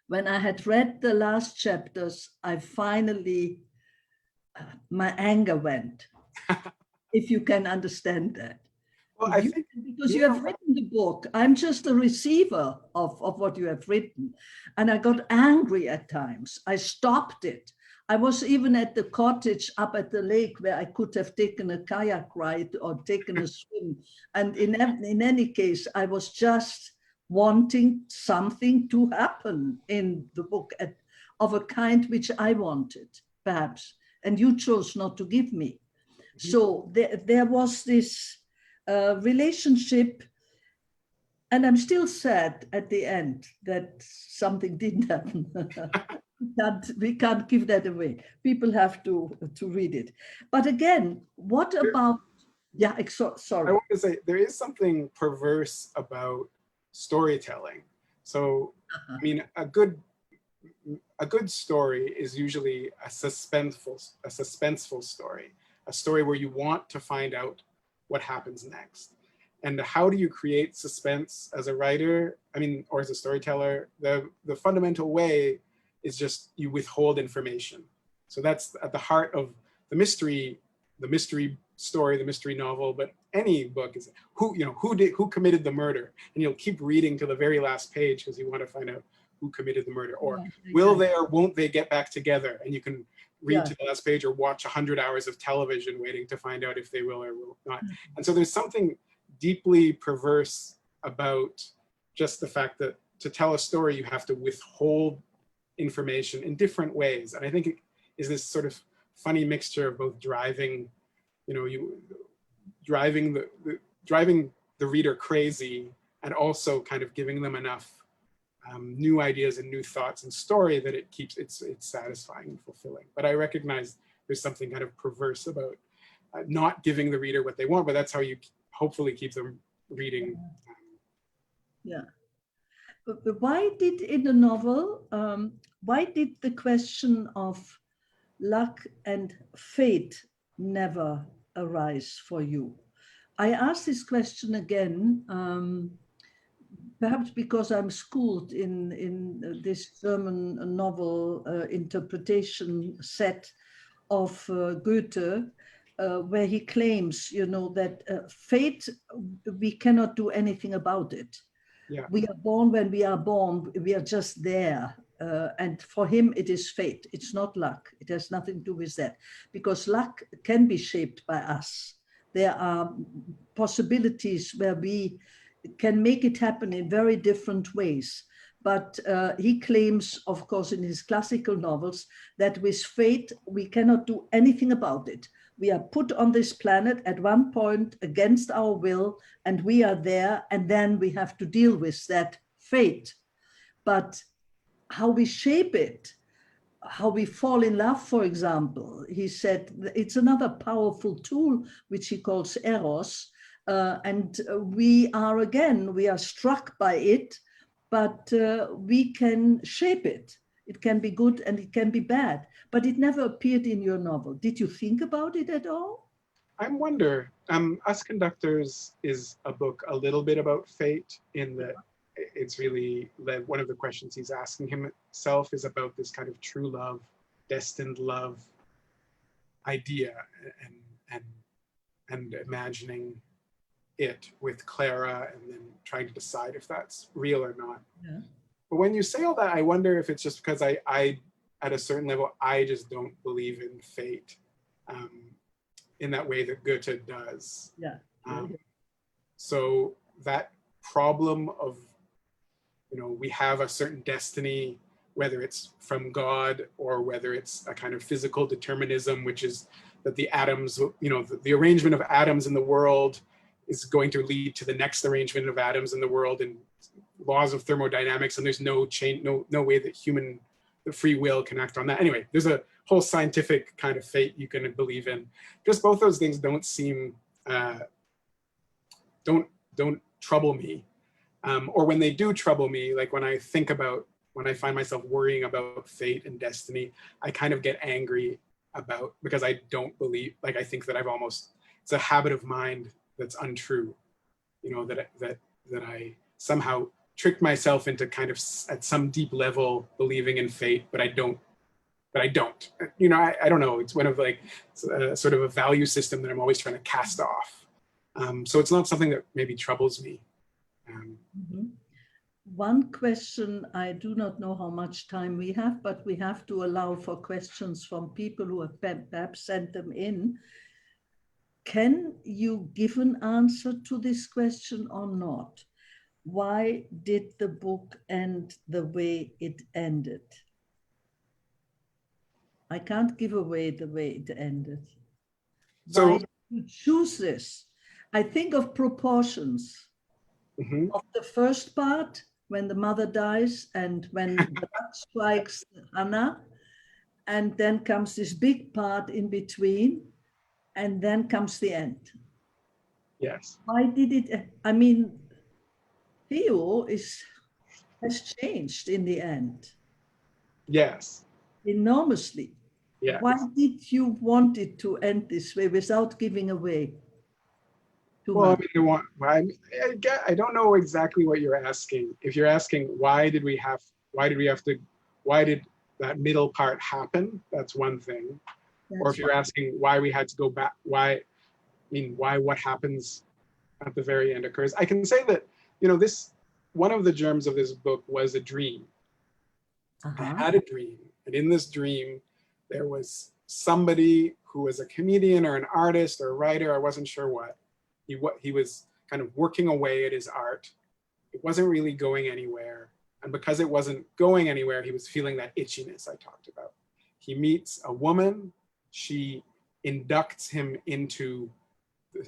When I had read the last chapters, I finally, my anger went, if you can understand that. Well, I think because you have written the book, I'm just a receiver of what you have written. And I got angry at times. I stopped it. I was even at the cottage up at the lake where I could have taken a kayak ride or taken a swim. And in any case, I was just wanting something to happen in the book of a kind which I wanted, perhaps. And you chose not to give me. So there was this relationship, and I'm still sad at the end that something didn't happen. we can't give that away. People have to read it. But again, what about, yeah, sorry. I want to say there is something perverse about storytelling. So, I mean, a good story is usually a suspenseful story, a story where you want to find out what happens next. And how do you create suspense as a writer? I mean, or as a storyteller? The fundamental way is just you withhold information. So that's at the heart of the mystery story, the mystery novel, but any book is who committed the murder, and you'll keep reading to the very last page because you want to find out who committed the murder, or will they or won't they get back together, and you can read to the last page or watch 100 hours of television waiting to find out if they will or will not. And so there's something deeply perverse about just the fact that to tell a story you have to withhold information in different ways. And I think it is this sort of funny mixture of both driving the reader crazy and also kind of giving them enough new ideas and new thoughts and story that it's satisfying and fulfilling. But I recognize there's something kind of perverse about not giving the reader what they want, but that's how you hopefully keep them reading. Yeah. But why did in the novel, why did the question of luck and fate never arise for you? I asked this question again, perhaps because I'm schooled in this German novel interpretation set of Goethe, where he claims, that fate, we cannot do anything about it. Yeah. We are born when we are born, we are just there. And for him, it is fate. It's not luck. It has nothing to do with that, because luck can be shaped by us. There are possibilities where we can make it happen in very different ways. But he claims, of course, in his classical novels, that with fate, we cannot do anything about it. We are put on this planet at one point against our will, and we are there, and then we have to deal with that fate. But how we shape it, how we fall in love, for example, he said, it's another powerful tool, which he calls eros. And we are struck by it, but we can shape it. It can be good and it can be bad, but it never appeared in your novel. Did you think about it at all? I wonder. Us Conductors is a book a little bit about fate, in that it's really one of the questions he's asking himself is about this kind of true love, destined love idea, and imagining it with Clara and then trying to decide if that's real or not. Yeah. But when you say all that, I wonder if it's just because I at a certain level, I just don't believe in fate in that way that Goethe does. Yeah. So that problem of, we have a certain destiny, whether it's from God or whether it's a kind of physical determinism, which is that the atoms, the arrangement of atoms in the world is going to lead to the next arrangement of atoms in the world, and laws of thermodynamics, and there's no way that the free will can act on that. Anyway, there's a whole scientific kind of fate you can believe in. Just both those things don't seem, don't trouble me. Or when they do trouble me, like when I find myself worrying about fate and destiny, I kind of get angry because I don't believe, like I think that it's a habit of mind that's untrue, that I somehow tricked myself into kind of at some deep level believing in fate, but I don't. I don't know. It's one of sort of a value system that I'm always trying to cast off. So it's not something that maybe troubles me. One question, I do not know how much time we have, but we have to allow for questions from people who have perhaps sent them in. Can you give an answer to this question or not? Why did the book end the way it ended? I can't give away the way it ended. So, why did you choose this? I think of proportions of the first part, when the mother dies and when the luck strikes Anna, and then comes this big part in between, and then comes the end. yes. Why did it? I mean, Theo has changed in the end. Yes. Enormously. Yes. Why did you want it to end this way without giving away too much? I don't know exactly what you're asking. If you're asking why did that middle part happen? That's one thing. Or if you're asking why we had to go back, why what happens at the very end occurs. I can say that, one of the germs of this book was a dream. I had a dream, and in this dream, there was somebody who was a comedian or an artist or a writer, I wasn't sure what. He was kind of working away at his art. It wasn't really going anywhere. And because it wasn't going anywhere, he was feeling that itchiness I talked about. He meets a woman. She inducts him into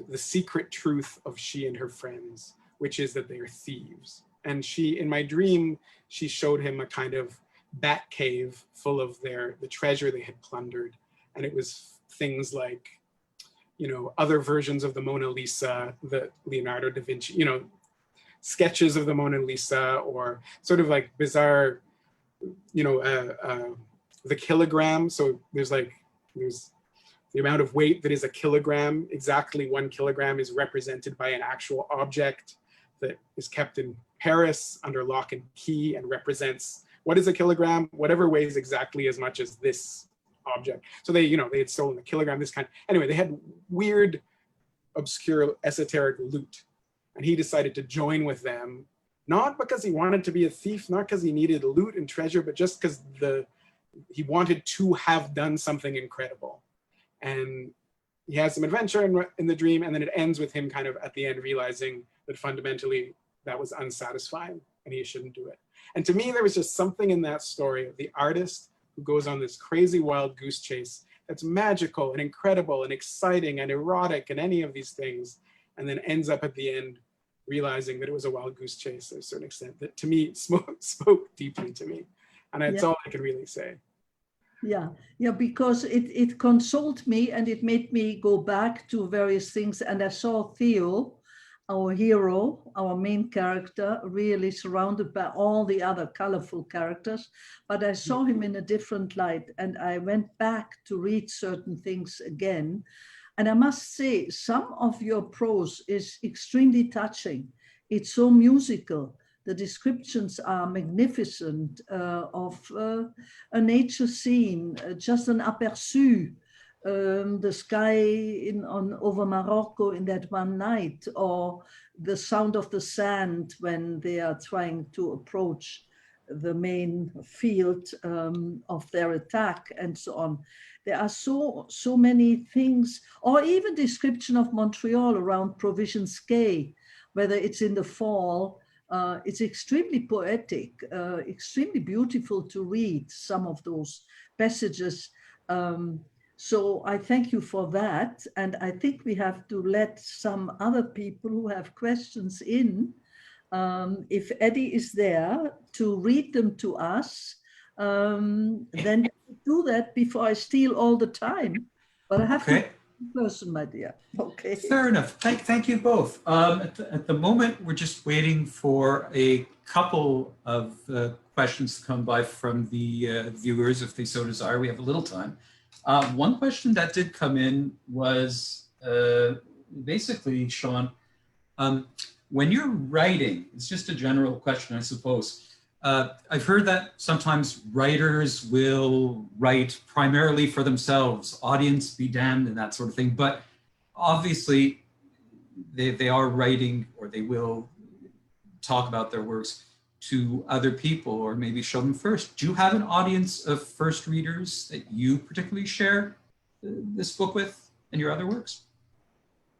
the secret truth of she and her friends, which is that they are thieves. And in my dream, she showed him a kind of bat cave full of the treasure they had plundered. And it was things like, other versions of the Mona Lisa, the Leonardo da Vinci, sketches of the Mona Lisa, or sort of like bizarre, the kilogram. So there's the amount of weight that is a kilogram. Exactly 1 kilogram is represented by an actual object that is kept in Paris under lock and key and represents what is a kilogram, whatever weighs exactly as much as this object. So they had stolen the kilogram, this kind. Anyway, they had weird, obscure, esoteric loot. And he decided to join with them, not because he wanted to be a thief, not because he needed loot and treasure, but just because he wanted to have done something incredible. And he has some adventure in the dream, and then it ends with him kind of at the end realizing that fundamentally that was unsatisfying and he shouldn't do it. And to me, there was just something in that story of the artist who goes on this crazy wild goose chase that's magical and incredible and exciting and erotic and any of these things, and then ends up at the end realizing that it was a wild goose chase to a certain extent, that to me spoke deeply to me. And that's all I can really say. Yeah, because it consoled me and it made me go back to various things. And I saw Theo, our hero, our main character, really surrounded by all the other colorful characters, but I saw him in a different light, and I went back to read certain things again. And I must say, some of your prose is extremely touching. It's so musical. The descriptions are magnificent of a nature scene, just an aperçu, the sky over Morocco in that one night, or the sound of the sand when they are trying to approach the main field of their attack and so on. There are so many things, or even description of Montreal around Provisions Quay, whether it's in the fall. It's extremely poetic, extremely beautiful to read some of those passages. So I thank you for that. And I think we have to let some other people who have questions in, if Eddie is there, to read them to us. Then do that before I steal all the time. But I have to person, my dear. Okay. Fair enough. Thank you both. At the moment, we're just waiting for a couple of questions to come by from the viewers, if they so desire. We have a little time. One question that did come in was basically, Sean, when you're writing, it's just a general question, I suppose. I've heard that sometimes writers will write primarily for themselves, audience be damned and that sort of thing. But obviously they are writing, or they will talk about their works to other people, or maybe show them first. Do you have an audience of first readers that you particularly share this book with and your other works?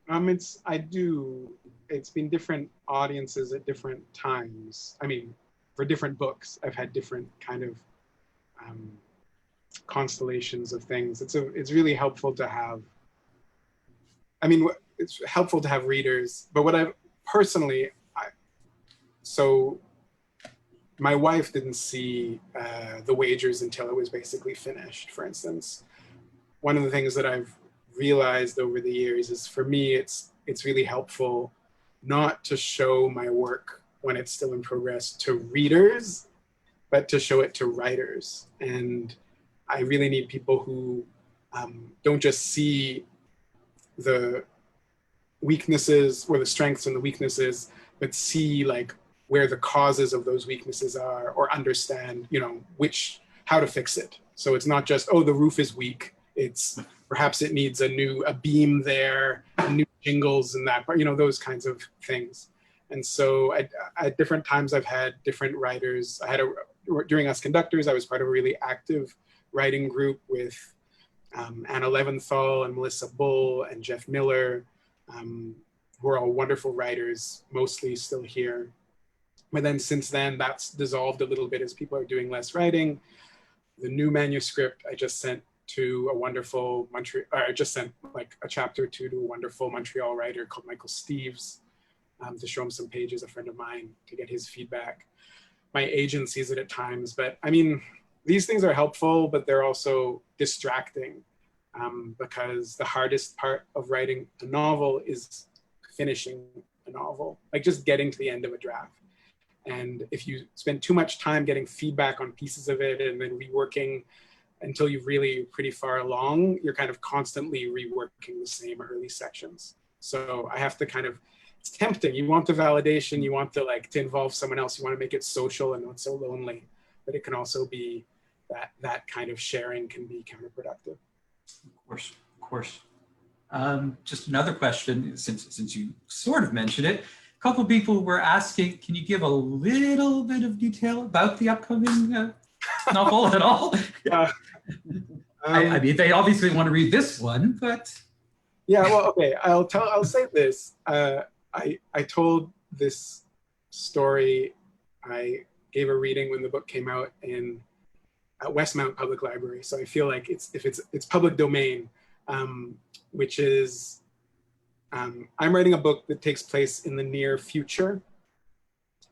I do. It's been different audiences at different times. I mean, for different books, I've had different kind of constellations of things. It's really helpful to have, it's helpful to have readers, but what I've personally, so my wife didn't see The Wagers until it was basically finished, for instance. One of the things that I've realized over the years is, for me, it's really helpful not to show my work when it's still in progress to readers, but to show it to writers. And I really need people who don't just see the weaknesses or the strengths and the weaknesses, but see like where the causes of those weaknesses are, or understand, how to fix it. So it's not just, oh, the roof is weak. It's perhaps it needs a beam there, new shingles and that, but those kinds of things. And so at different times, I've had different writers. During Us Conductors, I was part of a really active writing group with Anna Leventhal and Melissa Bull and Jeff Miller, who are all wonderful writers, mostly still here. But then since then, that's dissolved a little bit as people are doing less writing. The new manuscript I just sent to a wonderful I just sent like a chapter to a wonderful Montreal writer called Michael Steeves, to show him some pages, a friend of mine, to get his feedback. My agent sees it at times, but these things are helpful, but they're also distracting, because the hardest part of writing a novel is finishing a novel, like just getting to the end of a draft. And if you spend too much time getting feedback on pieces of it and then reworking until you're really pretty far along, you're kind of constantly reworking the same early sections. So I have to it's tempting. You want the validation, you want to involve someone else, you want to make it social and not so lonely, but it can also be that kind of sharing can be counterproductive. Of course. Just another question, since you sort of mentioned it. A couple of people were asking, can you give a little bit of detail about the upcoming novel at all? I mean, they obviously want to read this one, but yeah. Well, okay. I'll say this. I told this story. I gave a reading when the book came out at Westmount Public Library. So I feel like it's public domain, which is. I'm writing a book that takes place in the near future.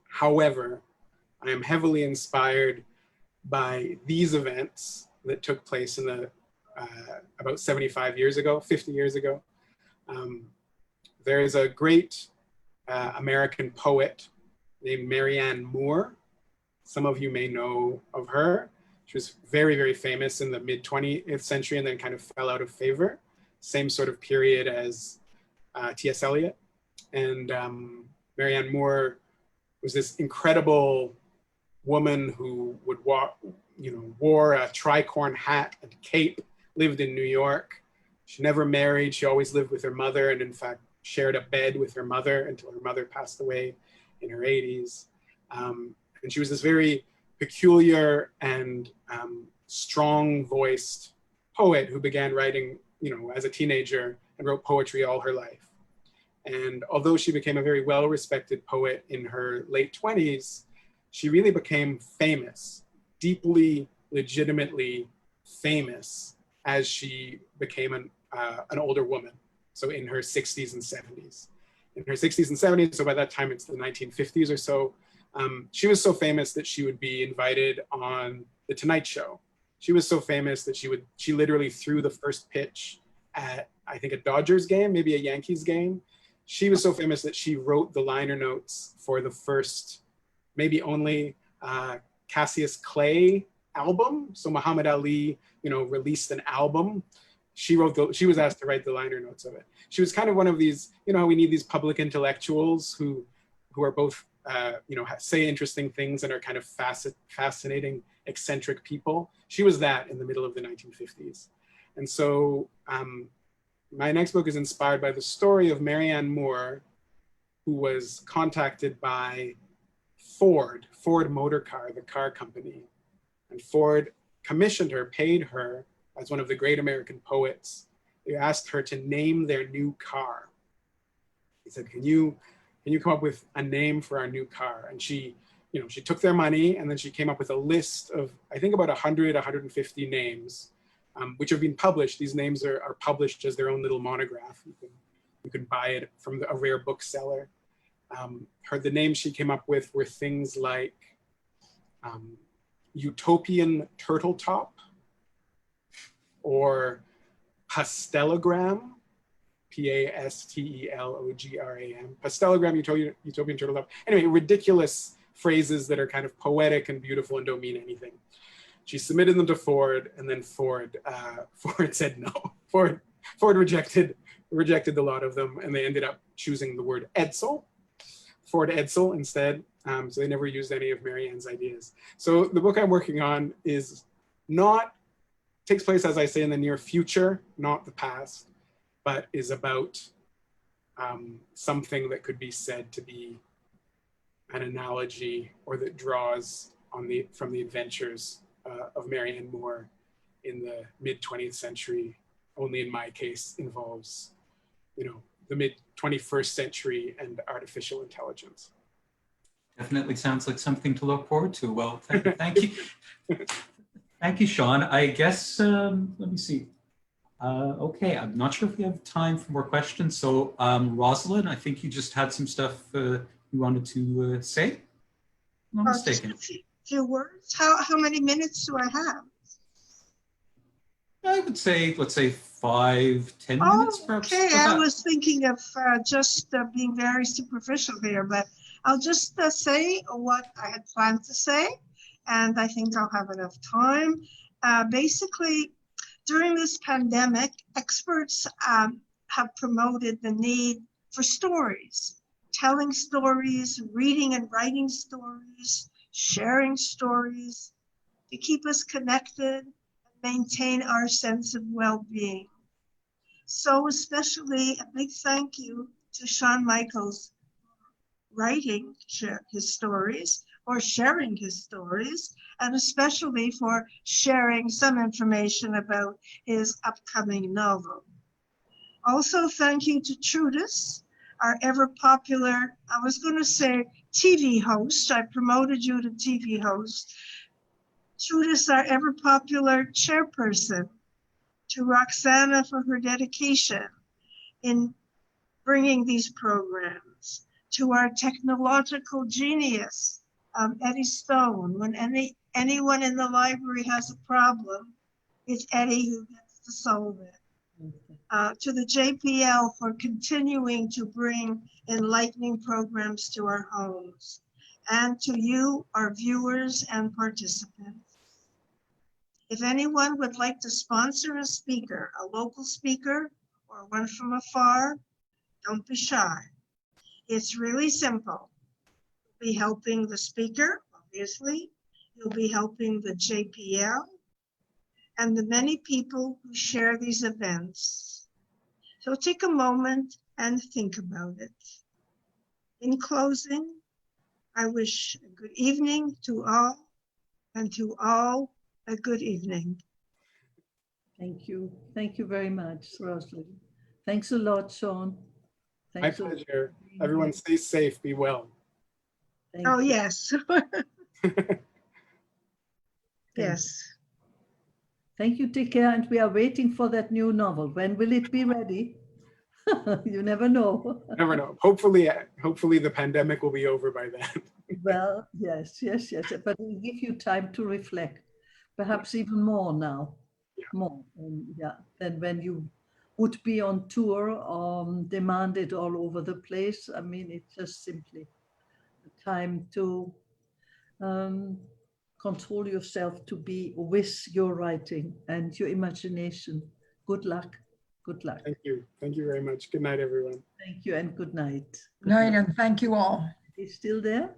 However, I am heavily inspired by these events that took place in about 75 years ago, 50 years ago. There's a great American poet named Marianne Moore. Some of you may know of her. She was very, very famous in the mid 20th century and then kind of fell out of favor. Same sort of period as T.S. Eliot. And Marianne Moore was this incredible woman who would wore a tricorn hat and cape, lived in New York. She never married. She always lived with her mother, and in fact, shared a bed with her mother until her mother passed away in her 80s. And she was this very peculiar and strong-voiced poet who began writing, as a teenager and wrote poetry all her life. And although she became a very well-respected poet in her late 20s, she really became famous, deeply, legitimately famous as she became an older woman. So in her 60s and 70s. In her 60s and 70s, so by that time it's the 1950s or so, she was so famous that she would be invited on The Tonight Show. She was so famous that she literally threw the first pitch at, I think, a Dodgers game, maybe a Yankees game. She was so famous that she wrote the liner notes for the first, maybe only Cassius Clay album. So Muhammad Ali, released an album. She was asked to write the liner notes of it. She was kind of one of these, we need these public intellectuals who are both, say interesting things and are kind of fascinating, eccentric people. She was that in the middle of the 1950s. And so my next book is inspired by the story of Marianne Moore, who was contacted by Ford Motor Car, the car company. And Ford commissioned her, paid her as one of the great American poets. They asked her to name their new car. He said, can you come up with a name for our new car? And she took their money and then she came up with a list of, I think, about 150 names, which have been published. These names are published as their own little monograph. You can buy it from a rare bookseller. The names she came up with were things like Utopian Turtle Top, or Pastelogram, Pastelogram, Pastelogram, Utopian Turtle Top. Anyway, ridiculous phrases that are kind of poetic and beautiful and don't mean anything. She submitted them to Ford, and then Ford said no. Ford rejected the lot of them, and they ended up choosing the word Edsel, Ford Edsel instead. So they never used any of Marianne's ideas. So the book I'm working on takes place, as I say, in the near future, not the past, but is about something that could be said to be an analogy, or that draws from the adventures of Marianne Moore in the mid-20th century, only in my case involves, the mid-21st century and artificial intelligence. Definitely sounds like something to look forward to. Well, thank you. Thank you, Sean. I guess, let me see. Okay, I'm not sure if we have time for more questions. So Rosalind, I think you just had some stuff you wanted to say? I'm not mistaken. Just a few words. How many minutes do I have? I would say, let's say 5-10 minutes, perhaps. Okay, I was thinking of just being very superficial here, but I'll just say what I had planned to say, and I think I'll have enough time. Basically, during this pandemic, experts have promoted the need for stories, telling stories, reading and writing stories, sharing stories, to keep us connected and maintain our sense of well-being. So especially a big thank you to Sean Michaels for writing his stories, or sharing his stories, and especially for sharing some information about his upcoming novel. Also, thank you to Trudis, our ever popular, I was going to say TV host. I promoted you to TV host. Trudis, our ever popular chairperson. To Roxana for her dedication in bringing these programs. To our technological genius, Eddie Stone. When anyone in the library has a problem, it's Eddie who gets to solve it. To the JPL for continuing to bring enlightening programs to our homes. And to you, our viewers and participants. If anyone would like to sponsor a speaker, a local speaker, or one from afar, don't be shy. It's really simple. You'll be helping the speaker, obviously. You'll be helping the JPL and the many people who share these events. So take a moment and think about it. In closing, I wish a good evening to all and to all a good evening. Thank you. Thank you very much, Rosalind. Thanks a lot, Sean. My Thanks a lot. pleasure. Everyone stay safe, be well. Thank Oh, you. yes. Yes. Thank you. Take care. And we are waiting for that new novel. When will it be ready? You never know. Never know. Hopefully the pandemic will be over by then. Well, yes. But it will give you time to reflect, perhaps even more now. Yeah. More, than when you would be on tour, demanded all over the place. I mean, it's just simply the time to control yourself, to be with your writing and your imagination. Good luck. Good luck. Thank you. Thank you very much. Good night, everyone. Thank you and good night. Good night, and thank you all. He's still there?